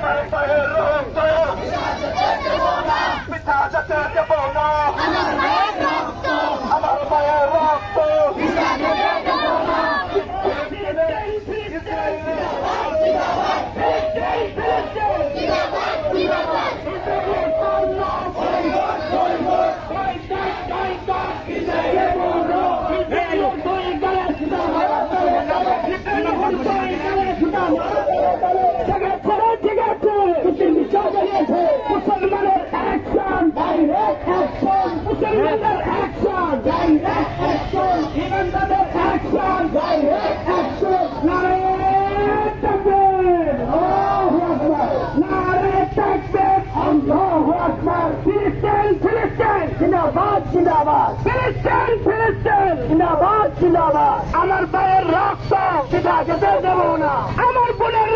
আমার ভাইয়ের রক্ত পিতা যেতে দেব না, আমার ভাইয়ের রক্ত মুসলমানের অ্যাকশন, ডাইরেক্ট অ্যাকশন, মুসলমানের অ্যাকশন, ডাইরেক্ট অ্যাকশন, ইমানদারের অ্যাকশন, ডাইরেক্ট অ্যাকশন। নারে তাকবীর, আল্লাহু আকবার, নারে তাকবীর, আল্লাহু আকবার। ফিলিস্তিন, ফিলিস্তিন জিন্দাবাদ, জিন্দাবাদ, ফিলিস্তিন, ফিলিস্তিন জিন্দাবাদ, জিন্দাবাদ। আমার ভাইয়ের রক্ত সেটা যেতে দেব না, আমার বোনের